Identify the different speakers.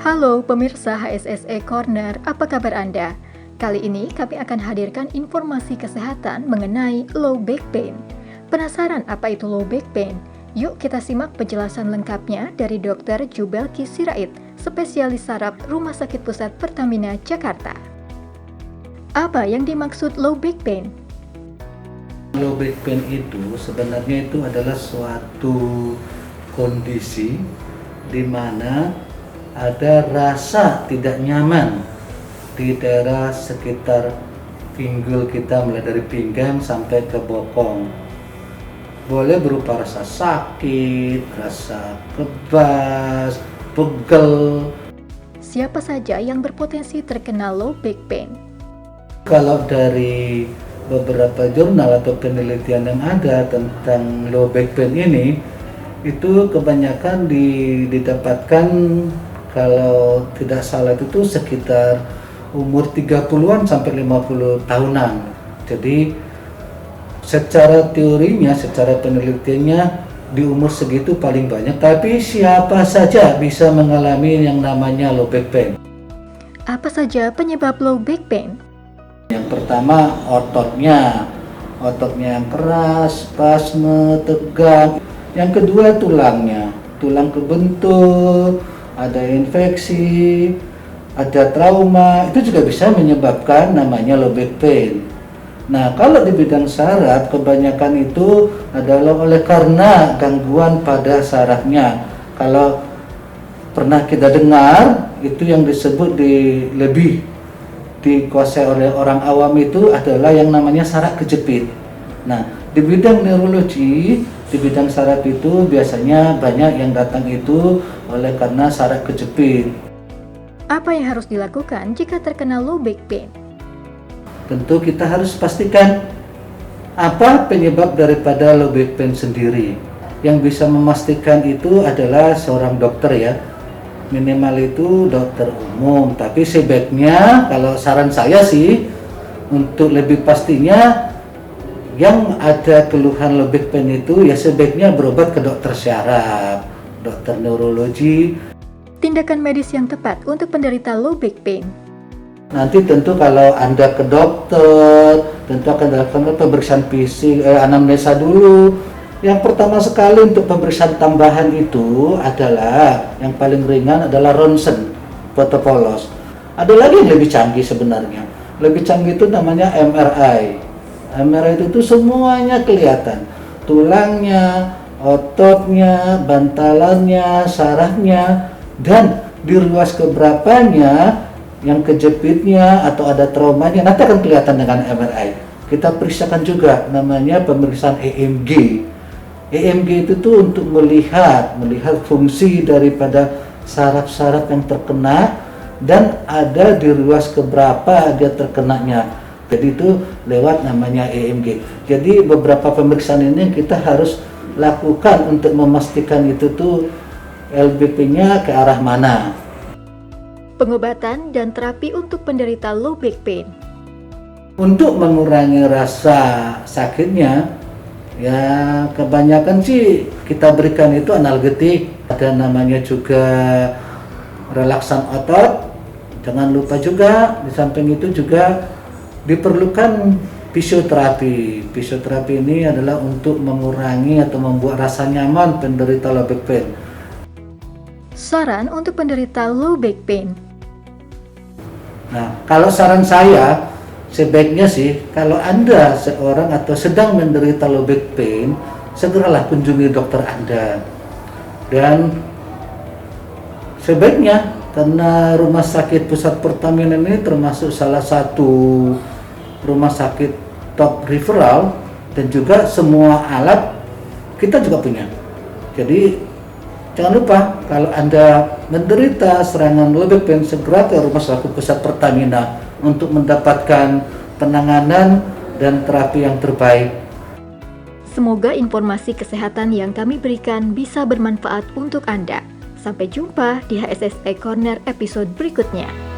Speaker 1: Halo pemirsa HSSE Corner, apa kabar Anda? Kali ini kami akan hadirkan informasi kesehatan mengenai low back pain. Penasaran apa itu low back pain? Yuk kita simak penjelasan lengkapnya dari Dr. Jubelki Sirait, spesialis saraf Rumah Sakit Pusat Pertamina, Jakarta. Apa yang dimaksud low back pain?
Speaker 2: Low back pain itu sebenarnya itu adalah suatu kondisi di mana ada rasa tidak nyaman di daerah sekitar pinggul kita, mulai dari pinggang sampai ke bokong. Boleh berupa rasa sakit, rasa kebas, pegel.
Speaker 1: Siapa saja yang berpotensi terkena low back pain?
Speaker 2: Kalau dari beberapa jurnal atau penelitian yang ada tentang low back pain ini, itu kebanyakan didapatkan, kalau tidak salah itu tuh sekitar umur 30-an sampai 50 tahunan. Jadi secara teorinya, secara penelitiannya di umur segitu paling banyak. Tapi siapa saja bisa mengalami yang namanya low back pain.
Speaker 1: Apa saja penyebab low back pain?
Speaker 2: Yang pertama ototnya yang keras, spasme, tegang. Yang kedua tulangnya, tulang kebentur, ada infeksi, ada trauma, itu juga bisa menyebabkan namanya low back pain. Nah, kalau di bidang saraf kebanyakan itu adalah oleh karena gangguan pada sarafnya. Kalau pernah kita dengar, itu yang disebut lebih dikuasai oleh orang awam itu adalah yang namanya saraf kejepit. Nah, di bidang neurologi, di bidang saraf itu biasanya banyak yang datang itu oleh karena saraf kejepit.
Speaker 1: Apa yang harus dilakukan jika terkena low back pain?
Speaker 2: Tentu kita harus pastikan apa penyebab daripada low back pain sendiri. Yang bisa memastikan itu adalah seorang dokter ya. Minimal itu dokter umum, tapi sebaiknya kalau saran saya sih untuk lebih pastinya yang ada keluhan low back pain itu ya sebaiknya berobat ke dokter syaraf, dokter neurologi.
Speaker 1: Tindakan medis yang tepat untuk penderita low back pain.
Speaker 2: Nanti tentu kalau Anda ke dokter, tentu akan dilakukan pemeriksaan fisik, anamnesa dulu. Yang pertama sekali untuk pemeriksaan tambahan itu adalah yang paling ringan adalah ronsen, foto polos. Ada lagi yang lebih canggih sebenarnya. Lebih canggih itu namanya MRI. MRI itu semuanya kelihatan, tulangnya, ototnya, bantalannya, sarafnya, dan di ruas keberapanya, yang kejepitnya atau ada traumanya nanti akan kelihatan dengan MRI. Kita periksakan juga namanya pemeriksaan EMG. EMG itu tuh untuk melihat fungsi daripada saraf-saraf yang terkena dan ada di ruas keberapa dia terkenanya. Jadi itu lewat namanya EMG. Jadi beberapa pemeriksaan ini kita harus lakukan untuk memastikan itu tuh LBP-nya ke arah mana.
Speaker 1: Pengobatan dan terapi untuk penderita low back pain.
Speaker 2: Untuk mengurangi rasa sakitnya, ya kebanyakan sih kita berikan itu analgetik. Ada namanya juga relaksan otot. Jangan lupa juga di samping itu juga diperlukan fisioterapi. Fisioterapi ini adalah untuk mengurangi atau membuat rasa nyaman penderita low back pain.
Speaker 1: Saran untuk penderita low back pain.
Speaker 2: Nah, kalau saran saya sebaiknya sih kalau Anda seorang atau sedang menderita low back pain, segeralah kunjungi dokter Anda. Dan sebaiknya, karena Rumah Sakit Pusat Pertamina ini termasuk salah satu rumah sakit top referral dan juga semua alat kita juga punya. Jadi jangan lupa kalau Anda menderita serangan low back pain, segera ke Rumah Sakit Pusat Pertamina untuk mendapatkan penanganan dan terapi yang terbaik.
Speaker 1: Semoga informasi kesehatan yang kami berikan bisa bermanfaat untuk Anda. Sampai jumpa di HSSE Corner episode berikutnya.